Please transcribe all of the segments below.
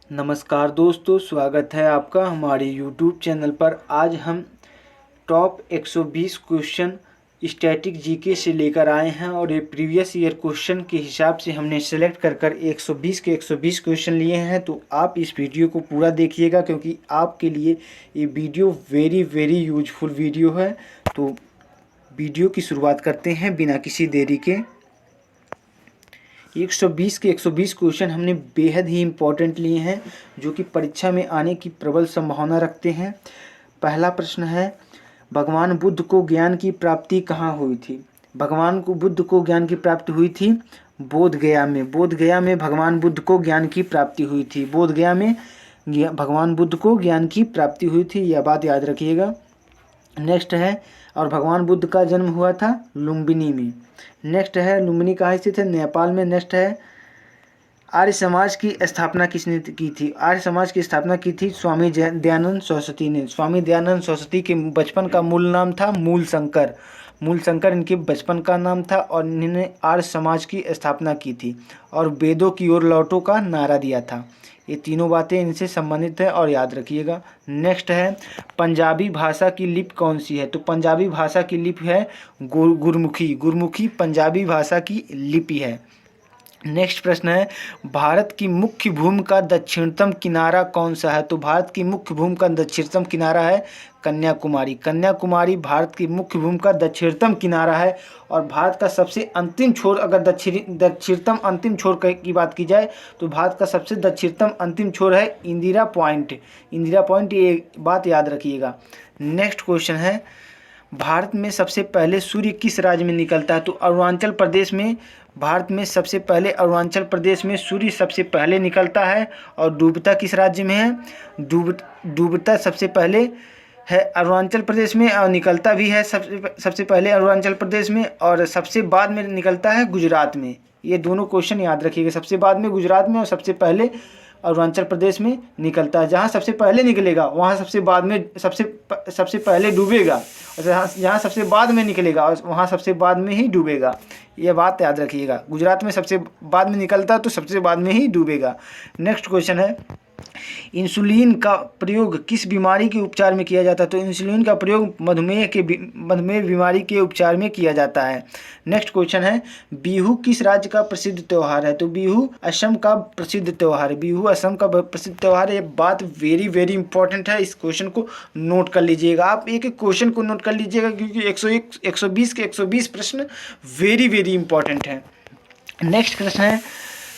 नमस्कार दोस्तों, स्वागत है आपका हमारे YouTube चैनल पर। आज हम टॉप 120 क्वेश्चन स्टैटिक जीके से लेकर आए हैं और ये प्रीवियस ईयर क्वेश्चन के हिसाब से हमने सेलेक्ट कर 120 के 120 क्वेश्चन लिए हैं। तो आप इस वीडियो को पूरा देखिएगा क्योंकि आपके लिए ये वीडियो वेरी यूजफुल वीडियो है। तो वीडियो की शुरुआत करते हैं बिना किसी देरी के। 120 के 120 क्वेश्चन हमने बेहद ही इम्पोर्टेंट लिए हैं जो कि परीक्षा में आने की प्रबल संभावना रखते हैं। पहला प्रश्न है, भगवान बुद्ध को ज्ञान की प्राप्ति कहाँ हुई थी? भगवान को बुद्ध को ज्ञान की प्राप्ति हुई थी बोध गया में। बोध गया में भगवान बुद्ध को ज्ञान की प्राप्ति हुई थी। बोध गया में भगवान बुद्ध को ज्ञान की प्राप्ति हुई थी, यह बात याद रखिएगा। नेक्स्ट है, और भगवान बुद्ध का जन्म हुआ था लुम्बिनी में। नेक्स्ट है, लुम्बिनी कहाँ स्थित है? नेपाल में। नेक्स्ट है, आर्य समाज की स्थापना किसने की थी? आर्य समाज की स्थापना की थी स्वामी दयानंद सरस्वती ने। स्वामी दयानंद सरस्वती के बचपन का मूल नाम था मूल शंकर। मूल शंकर इनके बचपन का नाम था और इन्होंने आर्य समाज की स्थापना की थी और वेदों की ओर लौटो का नारा दिया था। ये तीनों बातें इनसे संबंधित है और याद रखिएगा। नेक्स्ट है, पंजाबी भाषा की लिपि कौन सी है? तो पंजाबी भाषा की लिपि है गुरमुखी। गुरमुखी पंजाबी भाषा की लिपि है। नेक्स्ट प्रश्न है, भारत की मुख्य भूमि का दक्षिणतम किनारा कौन सा है? तो भारत की मुख्य भूमि का दक्षिणतम किनारा है कन्याकुमारी। कन्याकुमारी भारत की मुख्य भूमि का दक्षिणतम किनारा है। और भारत का सबसे अंतिम छोर, अगर दक्षिणतम अंतिम छोर की बात की जाए तो भारत का सबसे दक्षिणतम अंतिम छोर है इंदिरा पॉइंट। इंदिरा पॉइंट, ये बात याद रखिएगा। नेक्स्ट क्वेश्चन है, भारत में सबसे पहले सूर्य किस राज्य में निकलता है? तो अरुणाचल प्रदेश में। भारत में सबसे पहले अरुणाचल प्रदेश में सूर्य सबसे पहले निकलता है। और डूबता किस राज्य में है? डूबता सबसे पहले है अरुणाचल प्रदेश में और निकलता भी है सबसे पहले अरुणाचल प्रदेश में और सबसे बाद में निकलता है गुजरात में। ये दोनों क्वेश्चन याद रखिएगा, सबसे बाद में गुजरात में और सबसे पहले अरुणाचल प्रदेश में निकलता है। जहाँ सबसे पहले निकलेगा वहाँ सबसे बाद में सबसे पहले डूबेगा, और जहाँ सबसे बाद में निकलेगा वहाँ सबसे बाद में ही डूबेगा। यह बात याद रखिएगा। गुजरात में सबसे बाद में निकलता है तो सबसे बाद में ही डूबेगा। नेक्स्ट क्वेश्चन है, इंसुलिन का प्रयोग किस बीमारी के उपचार में किया जाता है? तो इंसुलिन का प्रयोग मधुमेह बीमारी के उपचार में किया जाता है। नेक्स्ट क्वेश्चन है, बिहू किस राज्य का प्रसिद्ध त्यौहार है? तो बिहू असम का प्रसिद्ध त्यौहार है। बिहू असम का प्रसिद्ध त्यौहार है। ये बात वेरी इंपॉर्टेंट है। इस क्वेश्चन को नोट कर लीजिएगा। आप एक एक क्वेश्चन को नोट कर लीजिएगा क्योंकि 120 के 120 प्रश्न वेरी इंपॉर्टेंट है। नेक्स्ट प्रश्न है,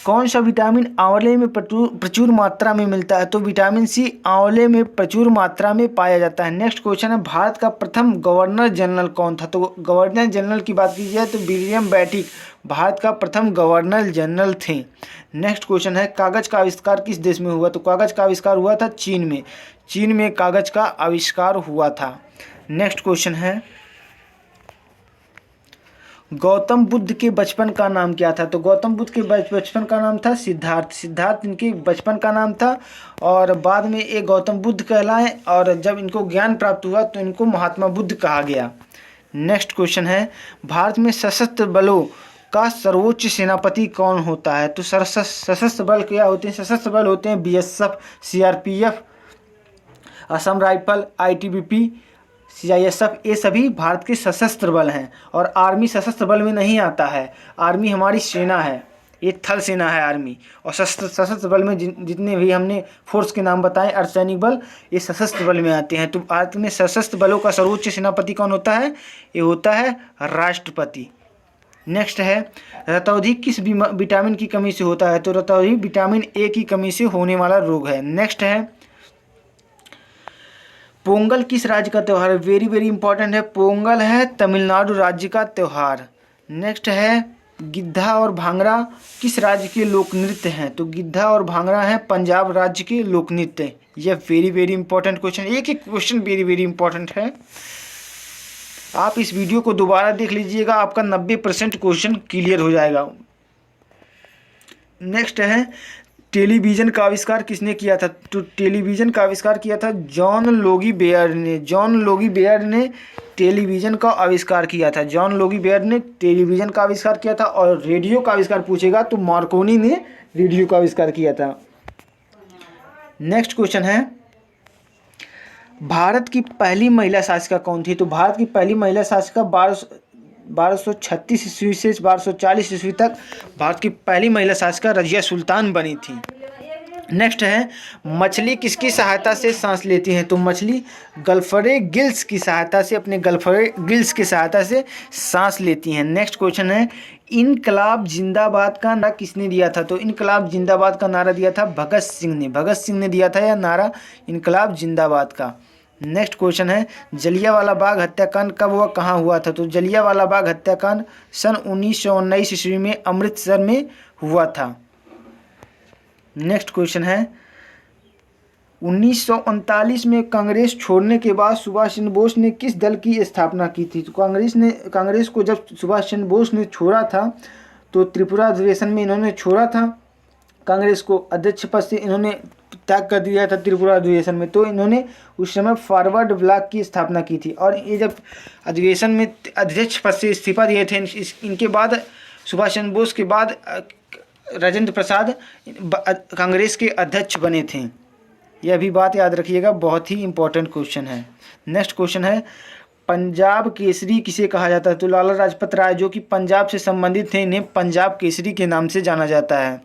कौन सा विटामिन आंवले में प्रचुर मात्रा में मिलता है? तो विटामिन सी आंवले में प्रचुर मात्रा में पाया जाता है। नेक्स्ट क्वेश्चन है, भारत का प्रथम गवर्नर जनरल कौन था? तो गवर्नर जनरल की बात की जाए तो विलियम बेंटिक भारत का प्रथम गवर्नर जनरल थे। नेक्स्ट क्वेश्चन है, कागज का आविष्कार किस देश में हुआ? तो कागज का आविष्कार हुआ था चीन में। चीन में कागज का आविष्कार हुआ था। नेक्स्ट क्वेश्चन है, गौतम बुद्ध के बचपन का नाम क्या था? तो गौतम बुद्ध के बचपन का नाम था सिद्धार्थ। सिद्धार्थ इनके बचपन का नाम था और बाद में ये गौतम बुद्ध कहलाए और जब इनको ज्ञान प्राप्त हुआ तो इनको महात्मा बुद्ध कहा गया। नेक्स्ट क्वेश्चन है, भारत में सशस्त्र बलों का सर्वोच्च सेनापति कौन होता है? तो सशस्त्र बल क्या होते हैं? सशस्त्र बल होते हैं BSF, CRPF, Assam rifle, ITBP, CISF। ये सभी भारत के सशस्त्र बल हैं और आर्मी सशस्त्र बल में नहीं आता है। आर्मी हमारी सेना है, ये थल सेना है आर्मी। और सशस्त्र बल में जितने भी हमने फोर्स के नाम बताए, अर्धसैनिक बल, ये सशस्त्र बल में आते हैं। तो भारत में सशस्त्र बलों का सर्वोच्च सेनापति कौन होता है? ये होता है राष्ट्रपति। नेक्स्ट है, रतौंधी किस विटामिन की कमी से होता है? तो रतौंधी विटामिन A की कमी से होने वाला रोग है। नेक्स्ट है, पोंगल किस राज्य का त्यौहार है? वेरी इंपॉर्टेंट है। पोंगल है तमिलनाडु राज्य का त्यौहार। नेक्स्ट है, गिद्धा और भांगड़ा किस राज्य के लोक नृत्य हैं? तो गिद्धा और भांगड़ा है पंजाब राज्य के लोक नृत्य। यह वेरी इंपॉर्टेंट क्वेश्चन, एक एक क्वेश्चन वेरी इंपॉर्टेंट है। आप इस वीडियो को दोबारा देख लीजिएगा, आपका 90% क्वेश्चन क्लियर हो जाएगा। नेक्स्ट है, टेलीविज़न का आविष्कार किसने किया था? तो टेलीविज़न का आविष्कार किया था जॉन लोगी बेयर ने। जॉन लोगी बेयर ने टेलीविज़न का आविष्कार किया था। जॉन लोगी बेयर ने टेलीविज़न का आविष्कार किया था। और रेडियो का आविष्कार पूछेगा तो मार्कोनी ने रेडियो का आविष्कार किया था। नेक्स्ट क्वेश्चन है, भारत की पहली महिला शासिका कौन थी? तो भारत की पहली महिला शासिका 1236 ईस्वी से 1240 ईस्वी तक भारत की पहली महिला शासिका रजिया सुल्तान बनी थी। नेक्स्ट है, मछली किसकी सहायता से सांस लेती है? तो मछली गल्फरे गिल्स की सहायता से, अपने गल्फरे गिल्स की सहायता से सांस लेती हैं। नेक्स्ट क्वेश्चन है, इनकलाब जिंदाबाद का नारा किसने दिया था? तो इनकलाब जिंदाबाद का नारा दिया था भगत सिंह ने। भगत सिंह ने दिया था यह नारा, इनकलाब जिंदाबाद का। नेक्स्ट क्वेश्चन है, जलियांवाला बाग हत्याकांड कब हुआ, कहाँ हुआ था? तो जलियांवाला बाग हत्याकांड सन 1919 ईस्वी में अमृतसर में हुआ था। नेक्स्ट क्वेश्चन है, 1939 में कांग्रेस छोड़ने के बाद सुभाष चंद्र बोस ने किस दल की स्थापना की थी? तो कांग्रेस को जब सुभाष चंद्र बोस ने छोड़ा था तो त्रिपुरा अधिवेशन में इन्होंने छोड़ा था कांग्रेस को, अध्यक्ष पद से इन्होंने त्याग कर दिया था त्रिपुरा अधिवेशन में। तो इन्होंने उस समय फॉरवर्ड ब्लॉक की स्थापना की थी और ये जब अधिवेशन में अध्यक्ष पद से इस्तीफा दिए थे, इनके बाद सुभाष चंद्र बोस के बाद राजेंद्र प्रसाद कांग्रेस के अध्यक्ष बने थे। यह भी बात याद रखिएगा, बहुत ही इंपॉर्टेंट क्वेश्चन है। नेक्स्ट क्वेश्चन है, पंजाब केसरी किसे कहा जाता है? तो लाला लाजपत राय जो कि पंजाब से संबंधित थे, इन्हें पंजाब केसरी के नाम से जाना जाता है।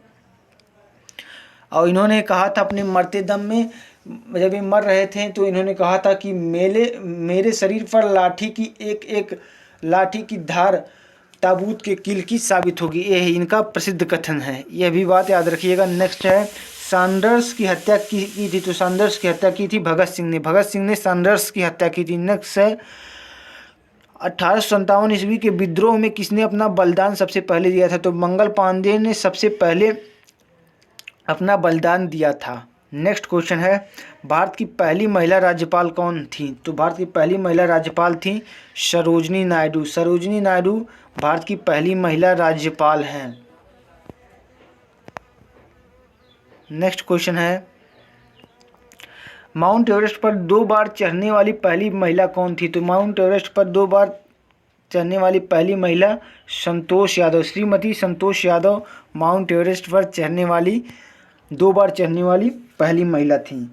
और इन्होंने कहा था अपने मरते दम में, जब ये मर रहे थे तो इन्होंने कहा था कि मेरे शरीर पर लाठी की एक लाठी की धार ताबूत के कील की साबित होगी। यह इनका प्रसिद्ध कथन है, यह भी बात याद रखिएगा। नेक्स्ट है, सैंडर्स की हत्या की थी? तो सैंडर्स की हत्या की थी भगत सिंह ने। भगत सिंह ने सैंडर्स की हत्या की थी। नेक्स्ट है, 1857 ईस्वी के विद्रोह में किसने अपना बलिदान सबसे पहले दिया था? तो मंगल पांडे ने सबसे पहले अपना बलिदान दिया था। नेक्स्ट क्वेश्चन है, भारत की पहली महिला राज्यपाल कौन थी? तो भारत की पहली महिला राज्यपाल थी सरोजिनी नायडू। सरोजिनी नायडू भारत की पहली महिला राज्यपाल हैं। नेक्स्ट क्वेश्चन है, माउंट एवरेस्ट पर 2 बार चढ़ने वाली पहली महिला कौन थी? तो माउंट एवरेस्ट पर 2 बार चढ़ने वाली पहली महिला संतोष यादव, श्रीमती संतोष यादव माउंट एवरेस्ट पर 2 बार चढ़ने वाली पहली महिला थी।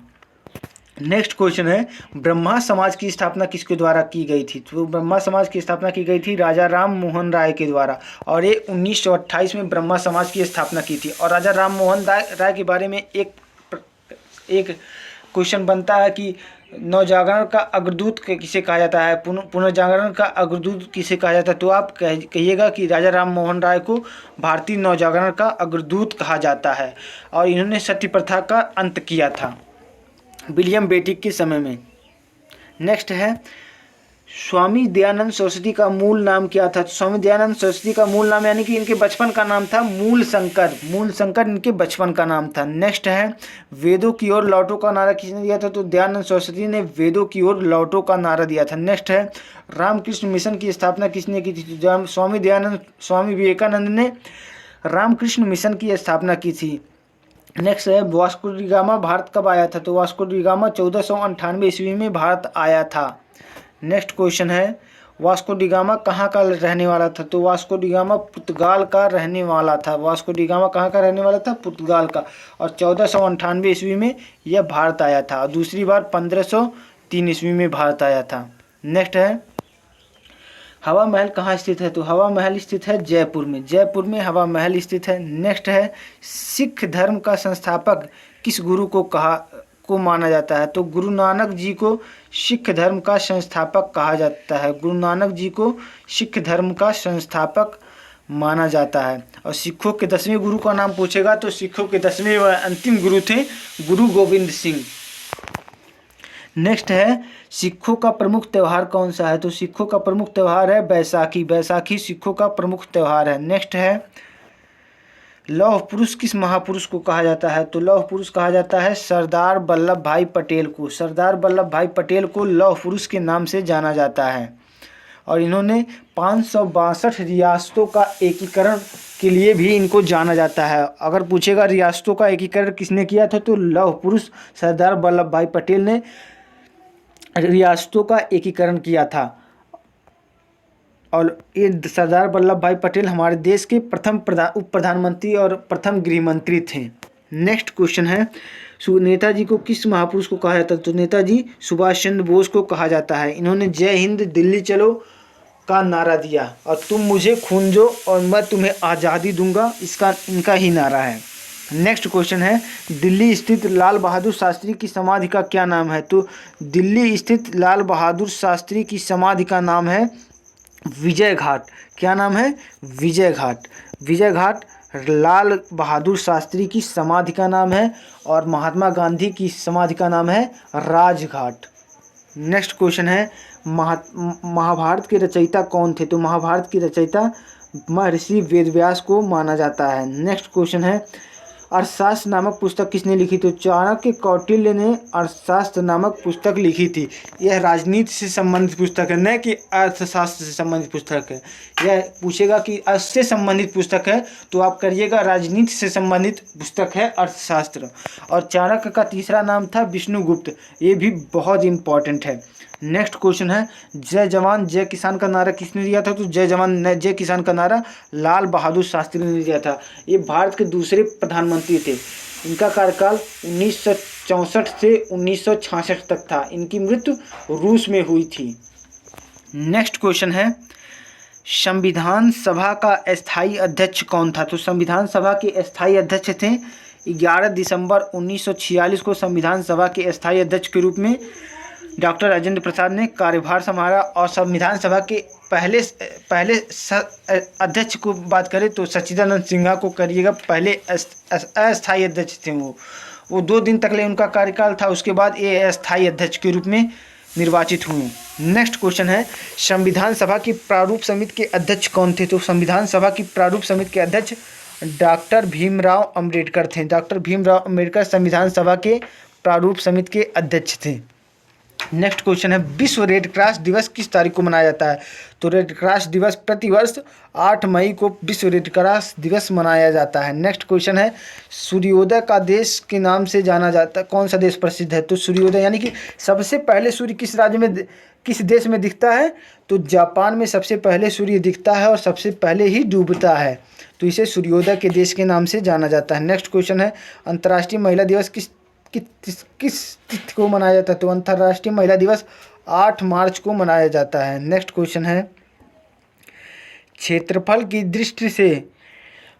नेक्स्ट क्वेश्चन है, ब्रह्मा समाज की स्थापना किसके द्वारा की गई थी? तो ब्रह्मा समाज की स्थापना की गई थी राजा राम मोहन राय के द्वारा, और ये 1928 में ब्रह्मा समाज की स्थापना की थी। और राजा राम मोहन राय के बारे में एक क्वेश्चन बनता है कि नवजागरण का अग्रदूत किसे कहा जाता है, पुनर्जागरण का अग्रदूत किसे कहा जाता है? तो आप कहिएगा कि राजा राम मोहन राय को भारतीय नवजागरण का अग्रदूत कहा जाता है, और इन्होंने सती प्रथा का अंत किया था विलियम बेटिक के समय में। नेक्स्ट है, स्वामी दयानंद सरस्वती का मूल नाम क्या था? तो स्वामी दयानंद सरस्वती का मूल नाम, यानी कि इनके बचपन का नाम था मूल शंकर इनके बचपन का नाम था। नेक्स्ट है, वेदों की ओर लौटो का नारा किसने दिया था? तो दयानंद सरस्वती ने वेदों की ओर लौटो का नारा दिया था। नेक्स्ट है, रामकृष्ण मिशन की स्थापना किसने की थी? स्वामी विवेकानंद ने रामकृष्ण मिशन की स्थापना की थी। नेक्स्ट है, वास्को डी गामा भारत कब आया था? तो वास्को डी गामा 1498 ईस्वी में भारत आया था। नेक्स्ट क्वेश्चन है, वास्को डी गामा कहाँ का रहने वाला था? तो वास्को डी गामा पुर्तगाल का रहने वाला था। वास्को डी गामा कहाँ का रहने वाला था? पुर्तगाल का। और 1498 ईस्वी में यह भारत आया था, और दूसरी बार 1503 ईस्वी में भारत आया था। नेक्स्ट है, हवा महल कहाँ स्थित है? तो हवा महल स्थित है जयपुर में हवा महल स्थित है। नेक्स्ट है, सिख धर्म का संस्थापक किस गुरु को माना जाता है? तो गुरु नानक जी को सिख धर्म का संस्थापक कहा जाता है। गुरु नानक जी को सिख धर्म का संस्थापक माना जाता है। और सिखों के 10वें गुरु का नाम पूछेगा तो सिखों के 10वें व अंतिम गुरु थे गुरु गोविंद सिंह। नेक्स्ट है, सिखों का प्रमुख त्यौहार कौन सा है? तो सिखों का प्रमुख त्यौहार है बैसाखी सिखों का प्रमुख त्यौहार है। नेक्स्ट है, लौह पुरुष किस महापुरुष को कहा जाता है? तो लौह पुरुष कहा जाता है सरदार वल्लभ भाई पटेल को। सरदार वल्लभ भाई पटेल को लौह पुरुष के नाम से जाना जाता है, और इन्होंने 562 रियासतों का एकीकरण के लिए भी इनको जाना जाता है। अगर पूछेगा रियासतों का एकीकरण किसने किया था, तो लौह पुरुष सरदार वल्लभ भाई पटेल ने रियासतों का एकीकरण किया था। और ये सरदार वल्लभ भाई पटेल हमारे देश के प्रथम उप प्रधानमंत्री और प्रथम गृह मंत्री थे। नेक्स्ट क्वेश्चन है, नेताजी को किस महापुरुष को कहा जाता है? तो नेताजी सुभाष चंद्र बोस को कहा जाता है। इन्होंने जय हिंद दिल्ली चलो का नारा दिया और तुम मुझे खून दो और मैं तुम्हें आज़ादी दूंगा, इसका इनका ही नारा है। नेक्स्ट क्वेश्चन है, दिल्ली स्थित लाल बहादुर शास्त्री की समाधि का क्या नाम है? तो दिल्ली स्थित लाल बहादुर शास्त्री की समाधि का नाम है विजय घाट। क्या नाम है? विजय घाट। विजय घाट लाल बहादुर शास्त्री की समाधि का नाम है और महात्मा गांधी की समाधि का नाम है राजघाट। नेक्स्ट क्वेश्चन है, महाभारत के रचयिता कौन थे? तो महाभारत की रचयिता महर्षि वेदव्यास को माना जाता है। नेक्स्ट क्वेश्चन है, अर्थशास्त्र नामक पुस्तक किसने लिखी? तो चाणक्य कौटिल्य ने अर्थशास्त्र नामक पुस्तक लिखी थी। यह राजनीति से संबंधित पुस्तक है, न कि अर्थशास्त्र से संबंधित पुस्तक है। यह पूछेगा कि अर्थ से संबंधित पुस्तक है तो आप करिएगा राजनीति से संबंधित पुस्तक है अर्थशास्त्र। और चाणक्य का तीसरा नाम था विष्णुगुप्त, ये भी बहुत इंपॉर्टेंट है। नेक्स्ट क्वेश्चन है, जय जवान जय किसान का नारा किसने दिया था? तो जय जवान जय किसान का नारा लाल बहादुर शास्त्री ने दिया था। ये भारत के दूसरे प्रधानमंत्री थे। इनका कार्यकाल 1964 से 1966 तक था। इनकी मृत्यु रूस में हुई थी। नेक्स्ट क्वेश्चन है, संविधान सभा का अस्थायी अध्यक्ष कौन था? तो संविधान सभा के अस्थायी अध्यक्ष थे 11 दिसंबर 1946 को संविधान सभा के अस्थायी अध्यक्ष के रूप में डॉक्टर राजेंद्र प्रसाद ने कार्यभार संभाला। और संविधान सभा के पहले अध्यक्ष को बात करें तो सच्चिदानंद सिन्हा को करिएगा, पहले अस्थायी अध्यक्ष थे। वो 2 दिन तक ले उनका कार्यकाल था, उसके बाद ये अस्थायी अध्यक्ष के रूप में निर्वाचित हुए। नेक्स्ट क्वेश्चन है, संविधान सभा की प्रारूप समिति के अध्यक्ष कौन थे? तो संविधान सभा की प्रारूप समिति के अध्यक्ष डॉक्टर भीमराव अंबेडकर थे। डॉक्टर भीमराव अंबेडकर संविधान सभा के प्रारूप समिति के अध्यक्ष थे। नेक्स्ट क्वेश्चन है, विश्व रेड क्रॉस दिवस किस तारीख को मनाया जाता है? तो रेड क्रॉस दिवस प्रतिवर्ष 8 मई को विश्व रेड क्रॉस दिवस मनाया जाता है। नेक्स्ट क्वेश्चन है, सूर्योदय का देश के नाम से जाना जाता है, कौन सा देश प्रसिद्ध है? तो सूर्योदय यानी कि सबसे पहले सूर्य किस राज्य में किस देश में दिखता है? तो जापान में सबसे पहले सूर्य दिखता है और सबसे पहले ही डूबता है, तो इसे सूर्योदय के देश के नाम से जाना जाता है। नेक्स्ट क्वेश्चन है, अंतर्राष्ट्रीय महिला दिवस किस तिथि को मनाया जाता है? तो अंतर्राष्ट्रीय महिला दिवस 8 मार्च को मनाया जाता है। नेक्स्ट क्वेश्चन है, क्षेत्रफल की दृष्टि से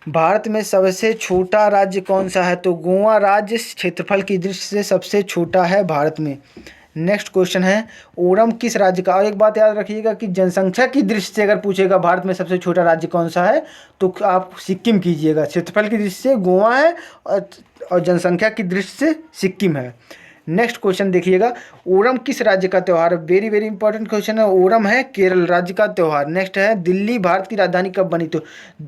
भारत में सबसे छोटा राज्य कौन सा है? तो गोवा राज्य क्षेत्रफल की दृष्टि से सबसे छोटा है भारत में। नेक्स्ट क्वेश्चन है, ओणम किस राज्य का? और एक बात याद रखिएगा कि जनसंख्या की दृष्टि से अगर पूछेगा भारत में सबसे छोटा राज्य कौन सा है तो आप सिक्किम कीजिएगा। क्षेत्रफल की दृष्टि से गोवा है और जनसंख्या की दृष्टि से सिक्किम है। नेक्स्ट क्वेश्चन देखिएगा, ओणम किस राज्य का त्यौहार है? वेरी वेरी इंपॉर्टेंट क्वेश्चन है। ओणम है केरल राज्य का त्यौहार। नेक्स्ट है, दिल्ली भारत की राजधानी कब बनी? तो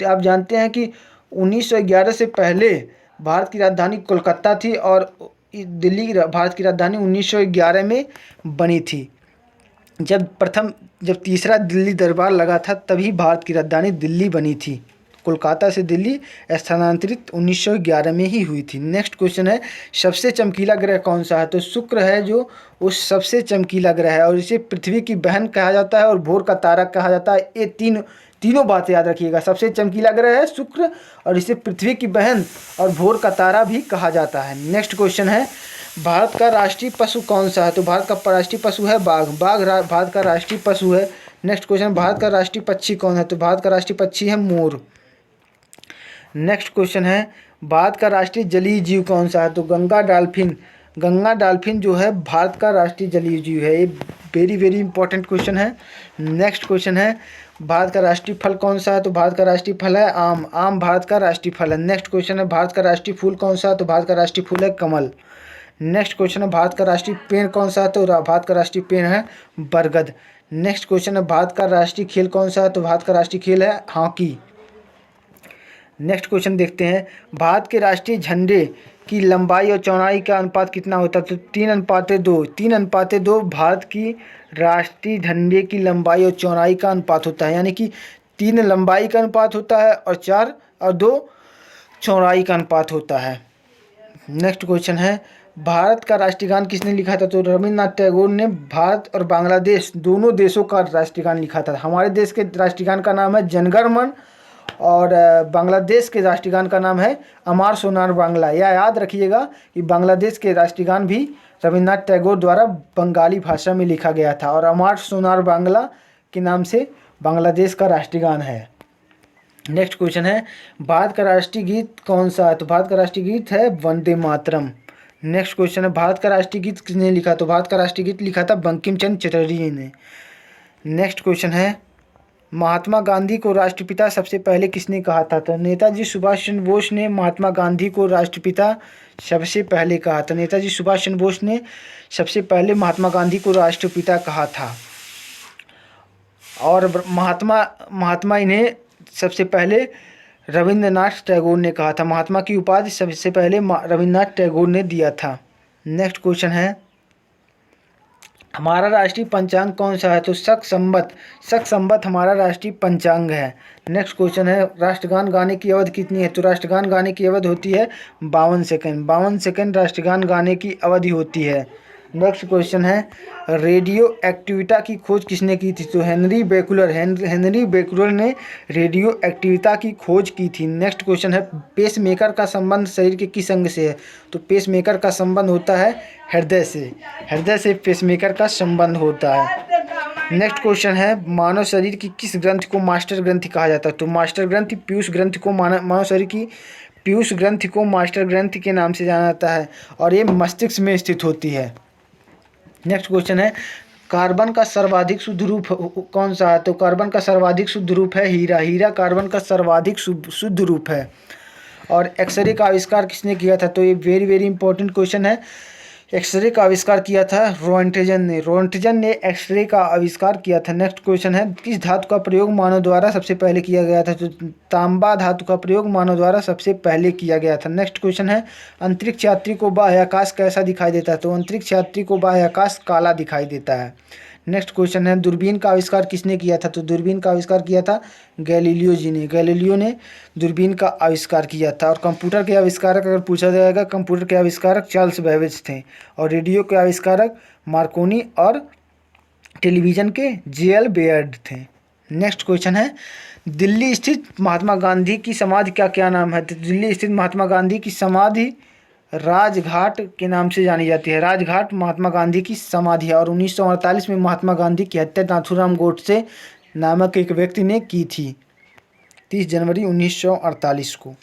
आप जानते हैं कि 1911 से पहले भारत की राजधानी कोलकाता थी और दिल्ली भारत की राजधानी 1911 में बनी थी। जब तीसरा दिल्ली दरबार लगा था तभी भारत की राजधानी दिल्ली बनी थी। कोलकाता से दिल्ली स्थानांतरित 1911 में ही हुई थी। नेक्स्ट क्वेश्चन है, सबसे चमकीला ग्रह कौन सा है? तो शुक्र है जो उस सबसे चमकीला ग्रह है और इसे पृथ्वी की बहन कहा जाता है और भोर का तारा कहा जाता है। ये तीनों बातें याद रखिएगा। सबसे चमकीला ग्रह है शुक्र और इसे पृथ्वी की बहन और भोर का तारा भी कहा जाता है। नेक्स्ट क्वेश्चन है, भारत का राष्ट्रीय पशु कौन सा है? तो भारत का राष्ट्रीय पशु है बाघ। भारत का राष्ट्रीय पशु है। नेक्स्ट क्वेश्चन, भारत का राष्ट्रीय पक्षी कौन है? तो भारत का राष्ट्रीय पक्षी है मोर। नेक्स्ट क्वेश्चन है, भारत का राष्ट्रीय जलीय जीव कौन सा है? तो गंगा डॉल्फिन जो है भारत का राष्ट्रीय जलीय जीव है। ये वेरी वेरी इंपॉर्टेंट क्वेश्चन है। नेक्स्ट क्वेश्चन है, भारत का राष्ट्रीय फल कौन सा है? तो भारत का राष्ट्रीय फल है आम भारत का राष्ट्रीय फल है। नेक्स्ट क्वेश्चन है, भारत का राष्ट्रीय फूल कौन सा है? तो भारत का राष्ट्रीय फूल है कमल। नेक्स्ट क्वेश्चन है, भारत का राष्ट्रीय पेड़ कौन सा है? तो भारत का राष्ट्रीय पेड़ है बरगद। नेक्स्ट क्वेश्चन है, भारत का राष्ट्रीय खेल कौन सा है? तो भारत का राष्ट्रीय खेल है हॉकी। नेक्स्ट क्वेश्चन देखते हैं, भारत के राष्ट्रीय झंडे की लंबाई और चौड़ाई का अनुपात कितना होता है? तो 3:2। 3:2 भारत की राष्ट्रीय झंडे की लंबाई और चौड़ाई का अनुपात होता है, यानी कि 3 लंबाई का अनुपात होता है और 4 और 2 चौड़ाई का अनुपात होता है। नेक्स्ट क्वेश्चन है, भारत का राष्ट्रीय गान किसने लिखा था? तो रविन्द्रनाथ टैगोर ने भारत और बांग्लादेश दोनों देशों का राष्ट्रीय गान लिखा था। हमारे देश के राष्ट्रीय गान का नाम है जनगण मन और बांग्लादेश के राष्ट्रीय गान का नाम है अमार सोनार बांग्ला। या याद रखिएगा कि बांग्लादेश के राष्ट्रीय गान भी रविन्द्रनाथ टैगोर द्वारा बंगाली भाषा में लिखा गया था और अमार सोनार बांग्ला के नाम से बांग्लादेश का राष्ट्रीय गान है। नेक्स्ट क्वेश्चन है भारत का राष्ट्रीय गीत कौन सा है? तो भारत का राष्ट्रीय गीत है वंदे मातरम। नेक्स्ट क्वेश्चन है भारत का राष्ट्रीय गीत किसने लिखा? तो भारत का राष्ट्रीय गीत लिखा था बंकिम चंद्र चटर्जी ने। नेक्स्ट क्वेश्चन है महात्मा गांधी को राष्ट्रपिता सबसे पहले किसने कहा था? तो नेताजी सुभाष चंद्र बोस ने महात्मा गांधी को राष्ट्रपिता सबसे पहले कहा था। नेताजी सुभाष चंद्र बोस ने सबसे पहले महात्मा गांधी को राष्ट्रपिता कहा था और महात्मा इन्हें सबसे पहले रविंद्रनाथ टैगोर ने कहा था। महात्मा की उपाधि सबसे पहले रविंद्रनाथ टैगोर ने दिया था। नेक्स्ट क्वेश्चन है हमारा राष्ट्रीय पंचांग कौन सा है? तो शक संवत हमारा राष्ट्रीय पंचांग है। नेक्स्ट क्वेश्चन है राष्ट्रगान गाने की अवधि कितनी है? तो राष्ट्रगान गाने की अवधि होती है 52 सेकंड। 52 सेकंड राष्ट्रगान गाने की अवधि होती है। नेक्स्ट क्वेश्चन है रेडियो एक्टिविटा की खोज किसने की थी? तो हेनरी बेकुलर ने रेडियो एक्टिविटा की खोज की थी। नेक्स्ट क्वेश्चन है पेसमेकर का संबंध शरीर के किस अंग से है? तो पेसमेकर का संबंध होता है हृदय से पेसमेकर का संबंध होता है। नेक्स्ट क्वेश्चन है मानव शरीर की किस ग्रंथि को मास्टर ग्रंथि कहा जाता है? तो मास्टर ग्रंथि पीयूष ग्रंथि को मानव शरीर की पीयूष ग्रंथि को मास्टर ग्रंथि के नाम से जाना जाता है और ये मस्तिष्क में स्थित होती है। नेक्स्ट क्वेश्चन है कार्बन का सर्वाधिक शुद्ध रूप कौन सा है? तो कार्बन का सर्वाधिक शुद्ध रूप है हीरा कार्बन का सर्वाधिक शुद्ध रूप है। और एक्सरे का आविष्कार किसने किया था? तो ये वेरी इंपॉर्टेंट क्वेश्चन है। एक्सरे का आविष्कार किया था रोएंटजन ने एक्सरे का आविष्कार किया था। नेक्स्ट क्वेश्चन है किस धातु का प्रयोग मानव द्वारा सबसे पहले किया गया था? तो तांबा धातु का प्रयोग मानव द्वारा सबसे पहले किया गया था। नेक्स्ट क्वेश्चन है अंतरिक्ष यात्री को बाह्याकाश कैसा दिखाई देता है? तो अंतरिक्ष यात्री को बाह्याकाश काला दिखाई देता है। नेक्स्ट क्वेश्चन है दूरबीन का आविष्कार किसने किया था? तो दूरबीन का आविष्कार किया था गैलीलियो ने दूरबीन का आविष्कार किया था। और कंप्यूटर के आविष्कारक अगर पूछा जाएगा कंप्यूटर के आविष्कारक चार्ल्स बेबेज थे और रेडियो के आविष्कारक मार्कोनी और टेलीविज़न के जे.एल. बेयर्ड थे। नेक्स्ट क्वेश्चन है दिल्ली स्थित महात्मा गांधी की समाधि का क्या नाम है? तो दिल्ली स्थित महात्मा गांधी की समाधि राजघाट के नाम से जानी जाती है। राजघाट महात्मा गांधी की समाधि है और 1948 में महात्मा गांधी की हत्या नाथूराम गोडसे नामक एक व्यक्ति ने की थी 30 जनवरी 1948 को।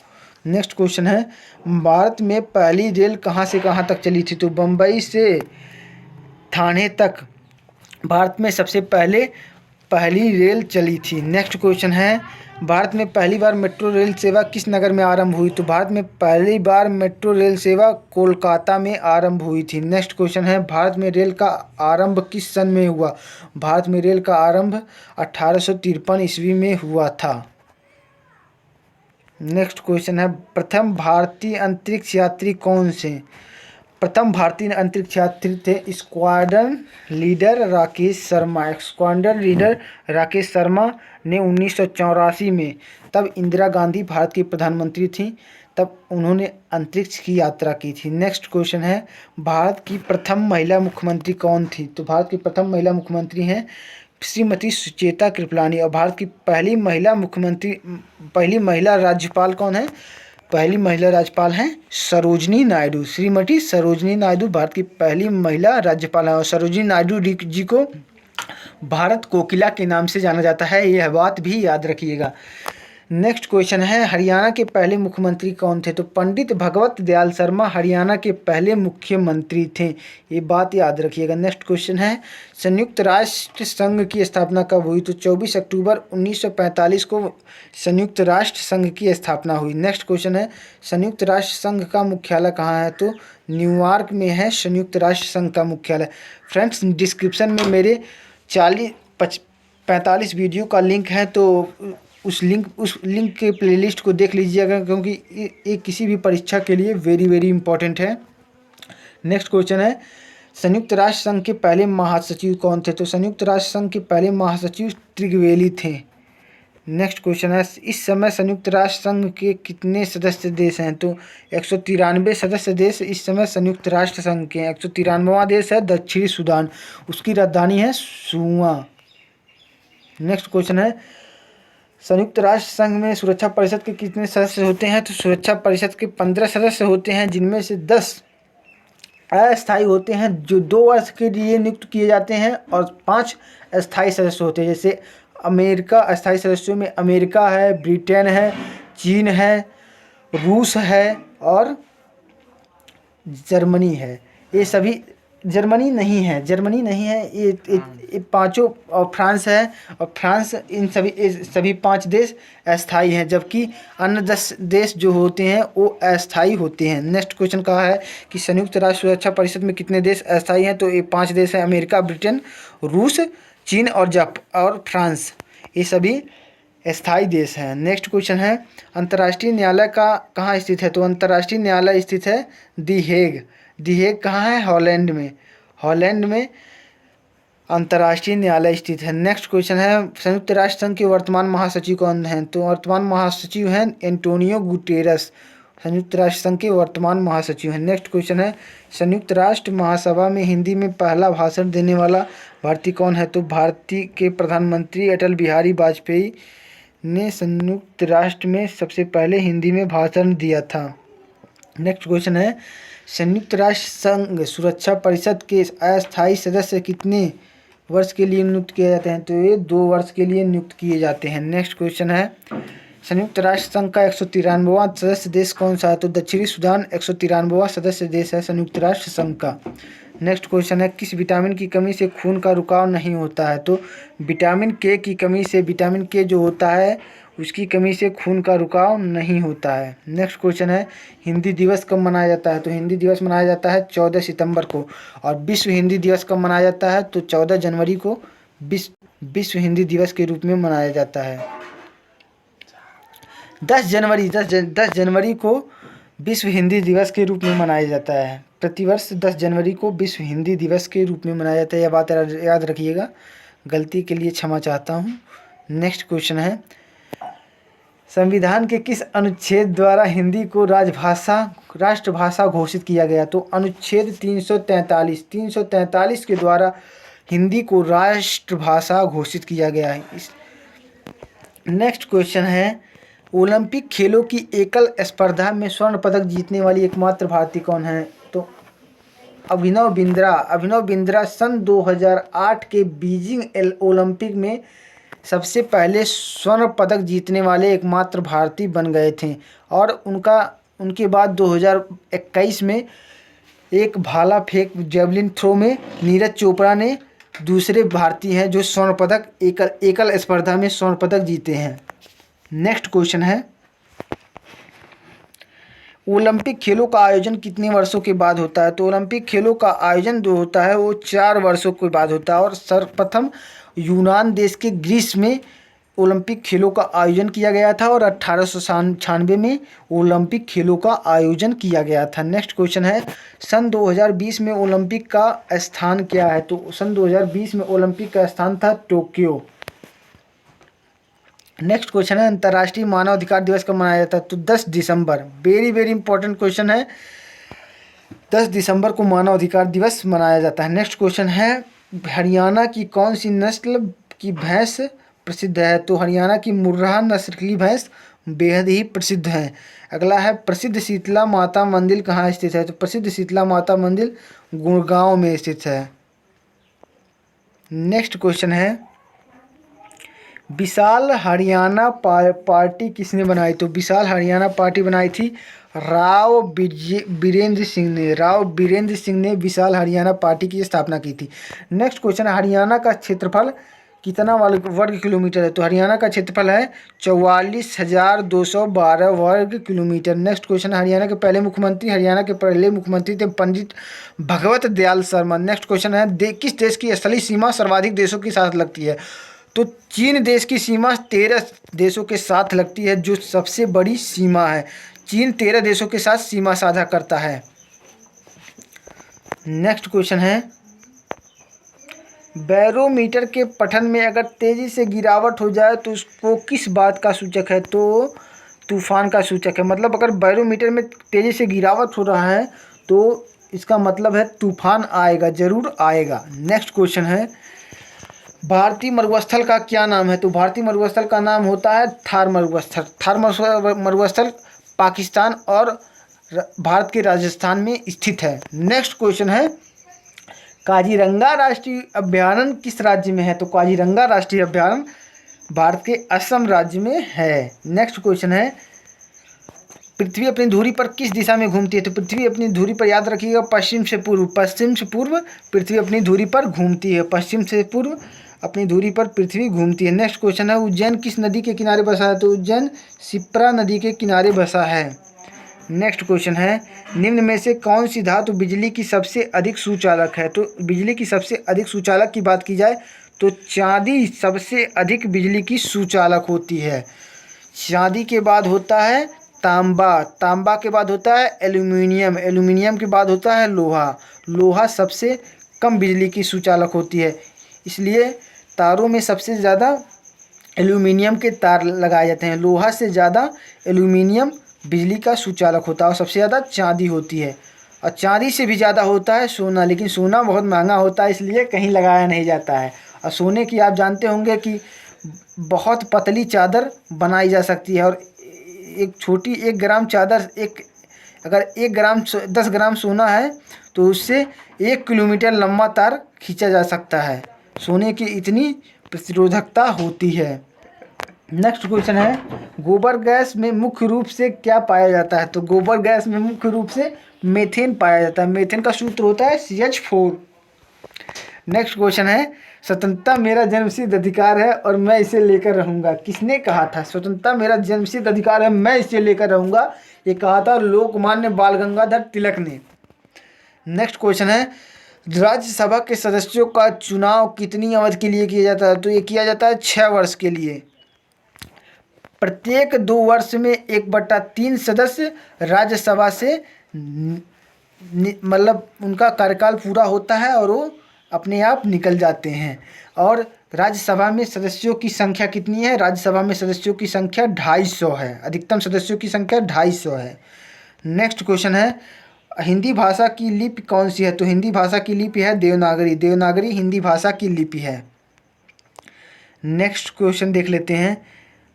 नेक्स्ट क्वेश्चन है भारत में पहली रेल कहाँ से कहाँ तक चली थी? तो बम्बई से ठाणे तक भारत में सबसे पहली रेल चली थी। नेक्स्ट क्वेश्चन है भारत में पहली बार मेट्रो रेल सेवा किस नगर में आरंभ हुई? तो भारत में पहली बार मेट्रो रेल सेवा कोलकाता में आरंभ हुई थी। नेक्स्ट क्वेश्चन है भारत में रेल का आरंभ किस सन में हुआ? भारत में रेल का आरंभ 1853 ईस्वी में हुआ था। नेक्स्ट क्वेश्चन है प्रथम भारतीय अंतरिक्ष यात्री कौन से? प्रथम भारतीय अंतरिक्ष यात्री थे स्क्वाड्रन लीडर राकेश शर्मा ने 1984 में, तब इंदिरा गांधी भारत की प्रधानमंत्री थी, तब उन्होंने अंतरिक्ष की यात्रा की थी। नेक्स्ट क्वेश्चन है भारत की प्रथम महिला मुख्यमंत्री कौन थी? तो भारत की प्रथम महिला मुख्यमंत्री हैं श्रीमती सुचेता कृपलानी। और भारत की पहली महिला राज्यपाल कौन है? पहली महिला राज्यपाल हैं सरोजनी नायडू। श्रीमती सरोजनी नायडू भारत की पहली महिला राज्यपाल है और सरोजनी नायडू जी को भारत कोकिला के नाम से जाना जाता है, यह बात भी याद रखिएगा। नेक्स्ट क्वेश्चन है हरियाणा के पहले मुख्यमंत्री कौन थे? तो पंडित भगवत दयाल शर्मा हरियाणा के पहले मुख्यमंत्री थे, ये बात याद रखिएगा। नेक्स्ट क्वेश्चन है संयुक्त राष्ट्र संघ की स्थापना कब हुई? तो 24 अक्टूबर 1945 को संयुक्त राष्ट्र संघ की स्थापना हुई। नेक्स्ट क्वेश्चन है संयुक्त राष्ट्र संघ का मुख्यालय कहाँ है? तो न्यूयॉर्क में है संयुक्त राष्ट्र संघ का मुख्यालय। फ्रेंड्स डिस्क्रिप्शन में मेरे 45 वीडियो का लिंक है, तो उस लिंक के प्लेलिस्ट को देख लीजिएगा क्योंकि ये किसी भी परीक्षा के लिए वेरी इंपॉर्टेंट है। नेक्स्ट क्वेश्चन है संयुक्त राष्ट्र संघ के पहले महासचिव कौन थे? तो संयुक्त राष्ट्र संघ के पहले महासचिव त्रिगवेली थे। नेक्स्ट क्वेश्चन है इस समय संयुक्त राष्ट्र संघ के कितने सदस्य देश हैं? तो 193 सदस्य देश इस समय संयुक्त राष्ट्र संघ के हैं। 193वां देश है दक्षिणी सूडान, उसकी राजधानी है सुआ। नेक्स्ट क्वेश्चन है संयुक्त राष्ट्र संघ में सुरक्षा परिषद के कितने सदस्य होते हैं? तो सुरक्षा परिषद के 15 सदस्य होते हैं, जिनमें से 10 अस्थायी होते हैं जो 2 वर्ष के लिए नियुक्त किए जाते हैं, और 5 अस्थायी सदस्य होते हैं। जैसे अमेरिका, अस्थायी सदस्यों में अमेरिका है, ब्रिटेन है, चीन है, रूस है और जर्मनी है। ये सभी जर्मनी नहीं है ये पांचों, और फ्रांस है, और फ्रांस, इन सभी 5 देश अस्थायी हैं, जबकि अन्य 10 देश जो होते हैं वो अस्थायी होते हैं। नेक्स्ट क्वेश्चन कहा है कि संयुक्त राष्ट्र सुरक्षा परिषद में कितने देश अस्थायी हैं? तो ये 5 देश हैं, अमेरिका, ब्रिटेन, रूस, चीन और फ्रांस। ये सभी स्थायी देश हैं। नेक्स्ट क्वेश्चन है अंतर्राष्ट्रीय न्यायालय का कहाँ स्थित है? तो अंतर्राष्ट्रीय न्यायालय स्थित है दी हेग। दी हेग कहाँ है? हॉलैंड में। हॉलैंड में अंतर्राष्ट्रीय न्यायालय स्थित है। नेक्स्ट क्वेश्चन है संयुक्त राष्ट्र संघ के वर्तमान महासचिव कौन हैं? तो वर्तमान महासचिव हैं एंटोनियो गुटेरस, संयुक्त राष्ट्र संघ के वर्तमान महासचिव हैं। नेक्स्ट क्वेश्चन है संयुक्त राष्ट्र महासभा में हिंदी में पहला भाषण देने वाला भारतीय कौन है? तो भारतीय के प्रधानमंत्री अटल बिहारी वाजपेयी ने संयुक्त राष्ट्र में सबसे पहले हिंदी में भाषण दिया था। नेक्स्ट क्वेश्चन है संयुक्त राष्ट्र संघ सुरक्षा परिषद के अस्थायी सदस्य कितने वर्ष के लिए नियुक्त किए जाते हैं? तो ये 2 वर्ष के लिए नियुक्त किए जाते हैं। नेक्स्ट क्वेश्चन है संयुक्त राष्ट्र संघ का 193वां सदस्य देश कौन सा है? तो दक्षिणी सूडान 193वां सदस्य देश है संयुक्त राष्ट्र संघ का। नेक्स्ट क्वेश्चन है किस विटामिन की कमी से खून का रुकाव नहीं होता है? तो विटामिन के की कमी से, विटामिन के जो होता है उसकी कमी से खून का रुकाव नहीं होता है। नेक्स्ट क्वेश्चन है हिंदी दिवस कब मनाया जाता है? तो हिंदी दिवस मनाया जाता है 14 सितंबर को। और विश्व हिंदी दिवस कब मनाया जाता है? तो 14 जनवरी को विश्व हिंदी दिवस के रूप में मनाया जाता है। 10 जनवरी को विश्व हिंदी दिवस के रूप में मनाया जाता है। प्रतिवर्ष 10 जनवरी को विश्व हिंदी दिवस के रूप में मनाया जाता है। यह बात याद रखिएगा, गलती के लिए क्षमा चाहता हूँ। नेक्स्ट क्वेश्चन है संविधान के किस अनुच्छेद द्वारा हिंदी को राष्ट्रभाषा घोषित किया गया? तो अनुच्छेद 343 के द्वारा हिंदी को राष्ट्रभाषा घोषित किया गया है। नेक्स्ट क्वेश्चन है ओलंपिक खेलों की एकल स्पर्धा में स्वर्ण पदक जीतने वाली एकमात्र भारतीय कौन है? तो अभिनव बिंद्रा सन 2008 के बीजिंग ओलंपिक में सबसे पहले स्वर्ण पदक जीतने वाले एकमात्र भारतीय बन गए थे। और उनके बाद 2021 में एक भाला फेंक जेवलिन थ्रो में नीरज चोपड़ा ने दूसरे भारतीय हैं जो स्वर्ण पदक एकल स्पर्धा में स्वर्ण पदक जीते हैं। नेक्स्ट क्वेश्चन है ओलंपिक खेलों का आयोजन कितने वर्षों के बाद होता है? तो ओलंपिक खेलों का आयोजन जो होता है वो 4 वर्षों के बाद होता है। और सर्वप्रथम यूनान देश के ग्रीस में ओलंपिक खेलों का आयोजन किया गया था और 1896 में ओलंपिक खेलों का आयोजन किया गया था। नेक्स्ट क्वेश्चन है सन 2020 में ओलंपिक का स्थान क्या है? तो सन 2020 में ओलंपिक का स्थान था टोक्यो। नेक्स्ट क्वेश्चन है अंतर्राष्ट्रीय मानव अधिकार दिवस कब मनाया जाता है? तो 10 दिसंबर। वेरी इंपॉर्टेंट क्वेश्चन है। 10 दिसंबर को मानव अधिकार दिवस मनाया जाता है। नेक्स्ट क्वेश्चन है हरियाणा की कौन सी नस्ल की भैंस प्रसिद्ध है? तो हरियाणा की मुर्राह नस्ल की भैंस बेहद ही प्रसिद्ध है। अगला है प्रसिद्ध शीतला माता मंदिर कहाँ स्थित है? तो प्रसिद्ध शीतला माता मंदिर गुड़गांव में स्थित है। नेक्स्ट क्वेश्चन है विशाल हरियाणा पार्टी किसने बनाई? तो विशाल हरियाणा पार्टी बनाई थी राव बीरेंद्र सिंह ने विशाल हरियाणा पार्टी की स्थापना की थी। नेक्स्ट क्वेश्चन है हरियाणा का क्षेत्रफल कितना वर्ग किलोमीटर है? तो हरियाणा का क्षेत्रफल है 44,212 वर्ग किलोमीटर। नेक्स्ट क्वेश्चन है हरियाणा के पहले मुख्यमंत्री थे पंडित भगवत दयाल शर्मा। नेक्स्ट क्वेश्चन है किस देश की स्थलीय सीमा सर्वाधिक देशों के साथ लगती है? तो चीन देश की सीमा 13 देशों के साथ लगती है, जो सबसे बड़ी सीमा है। चीन 13 देशों के साथ सीमा साझा करता है। नेक्स्ट क्वेश्चन है बैरोमीटर के पठन में अगर तेजी से गिरावट हो जाए तो उसको किस बात का सूचक है? तो तूफान का सूचक है। मतलब अगर बैरोमीटर में तेजी से गिरावट हो रहा है तो इसका मतलब है तूफान आएगा, जरूर आएगा। नेक्स्ट क्वेश्चन है भारतीय मरुस्थल का क्या नाम है? तो भारतीय मरुस्थल का नाम होता है थार मरुस्थल। थार मरुस्थल पाकिस्तान और भारत के राजस्थान में स्थित है। नेक्स्ट क्वेश्चन है, काजीरंगा राष्ट्रीय अभयारण्य किस राज्य में है? तो काजीरंगा राष्ट्रीय अभयारण्य भारत के असम राज्य में है। नेक्स्ट क्वेश्चन है, पृथ्वी अपनी धुरी पर किस दिशा में घूमती है? तो पृथ्वी अपनी धुरी पर, याद रखिएगा, पश्चिम से पूर्व। पश्चिम से पूर्व पृथ्वी अपनी धुरी पर घूमती है। पश्चिम से पूर्व अपनी धुरी पर पृथ्वी घूमती है। नेक्स्ट क्वेश्चन है, उज्जैन किस नदी के किनारे बसा है? तो उज्जैन शिप्रा नदी के किनारे बसा है। नेक्स्ट क्वेश्चन है, निम्न में से कौन सी धातु बिजली की सबसे अधिक सुचालक है? तो बिजली की सबसे अधिक सुचालक की बात की जाए तो चांदी सबसे अधिक बिजली की सुचालक होती है। चांदी के बाद होता है तांबा, तांबा के बाद होता है एल्यूमिनियम, एल्यूमिनियम के बाद होता है लोहा। लोहा सबसे कम बिजली की सुचालक होती है, इसलिए तारों में सबसे ज़्यादा एल्यूमिनियम के तार लगाए जाते हैं। लोहा से ज़्यादा एल्यूमिनियम बिजली का सुचालक होता है और सबसे ज़्यादा चांदी होती है। और चांदी से भी ज़्यादा होता है सोना, लेकिन सोना बहुत महंगा होता है इसलिए कहीं लगाया नहीं जाता है। और सोने की आप जानते होंगे कि बहुत पतली चादर बनाई जा सकती है, और एक छोटी 1 ग्राम चादर, अगर 1 ग्राम 10 ग्राम सोना है तो उससे 1 किलोमीटर लंबा तार खींचा जा सकता है। सोने की इतनी प्रतिरोधकता होती है। नेक्स्ट क्वेश्चन है, गोबर गैस में मुख्य रूप से क्या पाया जाता है? तो गोबर गैस में मुख्य रूप से मीथेन पाया जाता है। मीथेन का सूत्र होता है CH4। नेक्स्ट क्वेश्चन है, स्वतंत्रता मेरा जन्मसिद्ध अधिकार है और मैं इसे लेकर रहूंगा, किसने कहा था? स्वतंत्रता मेरा जन्मसिद्ध अधिकार है, मैं इसे लेकर रहूंगा, ये कहा था लोकमान्य बाल गंगाधर तिलक ने। नेक्स्ट क्वेश्चन है, राज्यसभा के सदस्यों का चुनाव कितनी अवधि के लिए किया जाता है? तो ये किया जाता है 6 वर्ष के लिए। प्रत्येक 2 वर्ष में 1/3 सदस्य राज्यसभा से मतलब उनका कार्यकाल पूरा होता है और वो अपने आप निकल जाते हैं। और राज्यसभा में सदस्यों की संख्या कितनी है? राज्यसभा में सदस्यों की संख्या 250 है। अधिकतम सदस्यों की संख्या 250 है। नेक्स्ट क्वेश्चन है, हिंदी भाषा की लिपि कौन सी है? तो हिंदी भाषा की लिपि है देवनागरी। देवनागरी हिंदी भाषा की लिपि है। नेक्स्ट क्वेश्चन देख लेते हैं,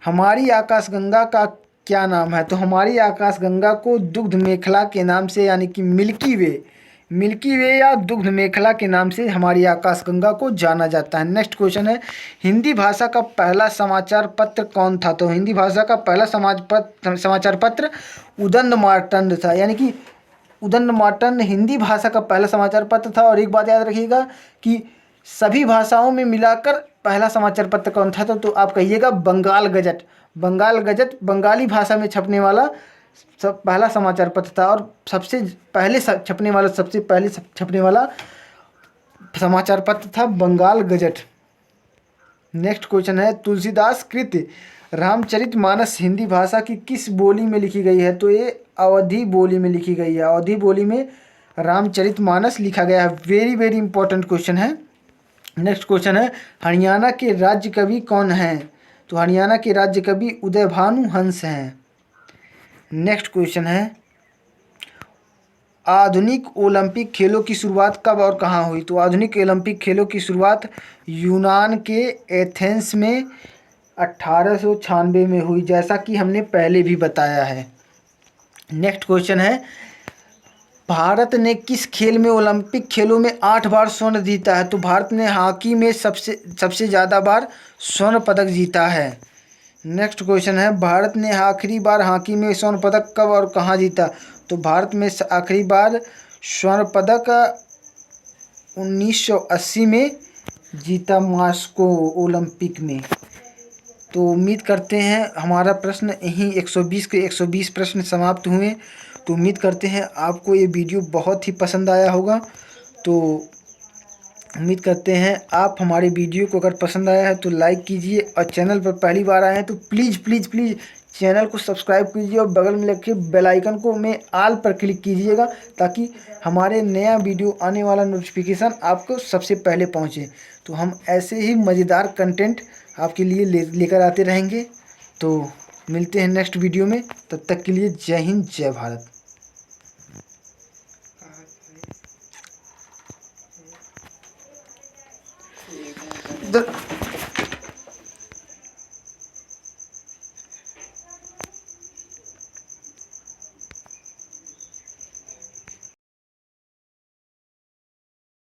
हमारी आकाशगंगा का क्या नाम है? तो हमारी आकाशगंगा को दुग्ध मेखला के नाम से, यानी कि मिल्की वे या दुग्ध मेखला के नाम से हमारी आकाशगंगा को जाना जाता है। नेक्स्ट क्वेश्चन है, हिंदी भाषा का पहला समाचार पत्र कौन था? तो हिंदी भाषा का पहला समाचार पत्र उदंड मार्तंड था, यानी कि उदंड मार्तंड हिंदी भाषा का पहला समाचार पत्र था। और एक बात याद रखिएगा कि सभी भाषाओं में मिलाकर पहला समाचार पत्र कौन था? तो आप कहिएगा बंगाल गजट। बंगाल गजट बंगाली भाषा में छपने वाला पहला समाचार पत्र था और सबसे पहले छपने वाला समाचार पत्र था बंगाल गजट। नेक्स्ट क्वेश्चन है, तुलसीदास कृत रामचरितमानस हिंदी भाषा की किस बोली में लिखी गई है? तो ये अवधी बोली में लिखी गई है। अवधी बोली में रामचरितमानस लिखा गया है। वेरी वेरी इंपॉर्टेंट क्वेश्चन है। नेक्स्ट क्वेश्चन है, हरियाणा के राज्य कवि कौन हैं? तो हरियाणा के राज्य कवि उदयभानु हंस हैं। नेक्स्ट क्वेश्चन है, आधुनिक ओलंपिक खेलों की शुरुआत कब और कहाँ हुई? तो आधुनिक ओलंपिक खेलों की शुरुआत यूनान के एथेंस में 1896 में हुई, जैसा कि हमने पहले भी बताया है। नेक्स्ट क्वेश्चन है, भारत ने किस खेल में ओलंपिक खेलों में 8 बार स्वर्ण जीता है? तो भारत ने हॉकी में सबसे ज़्यादा बार स्वर्ण पदक जीता है। नेक्स्ट क्वेश्चन है, भारत ने आखिरी बार हॉकी में स्वर्ण पदक कब और कहाँ जीता? तो भारत में आखिरी बार स्वर्ण पदक 1980 में जीता, मॉस्को ओलंपिक में। तो उम्मीद करते हैं हमारा प्रश्न यहीं 120 के 120 प्रश्न समाप्त हुए। तो उम्मीद करते हैं आपको ये वीडियो बहुत ही पसंद आया होगा। तो उम्मीद करते हैं आप हमारे वीडियो को अगर पसंद आया है तो लाइक कीजिए, और चैनल पर पहली बार आए हैं तो प्लीज़ प्लीज़ प्लीज़ चैनल को सब्सक्राइब कीजिए और बगल में रखे बेल आइकन को में ऑल पर क्लिक कीजिएगा, ताकि हमारे नया वीडियो आने वाला नोटिफिकेशन आपको सबसे पहले पहुंचे। तो हम ऐसे ही मज़ेदार कंटेंट आपके लिए लेकर आते रहेंगे। तो मिलते हैं नेक्स्ट वीडियो में, तब तक के लिए जय हिंद जय भारत। इधर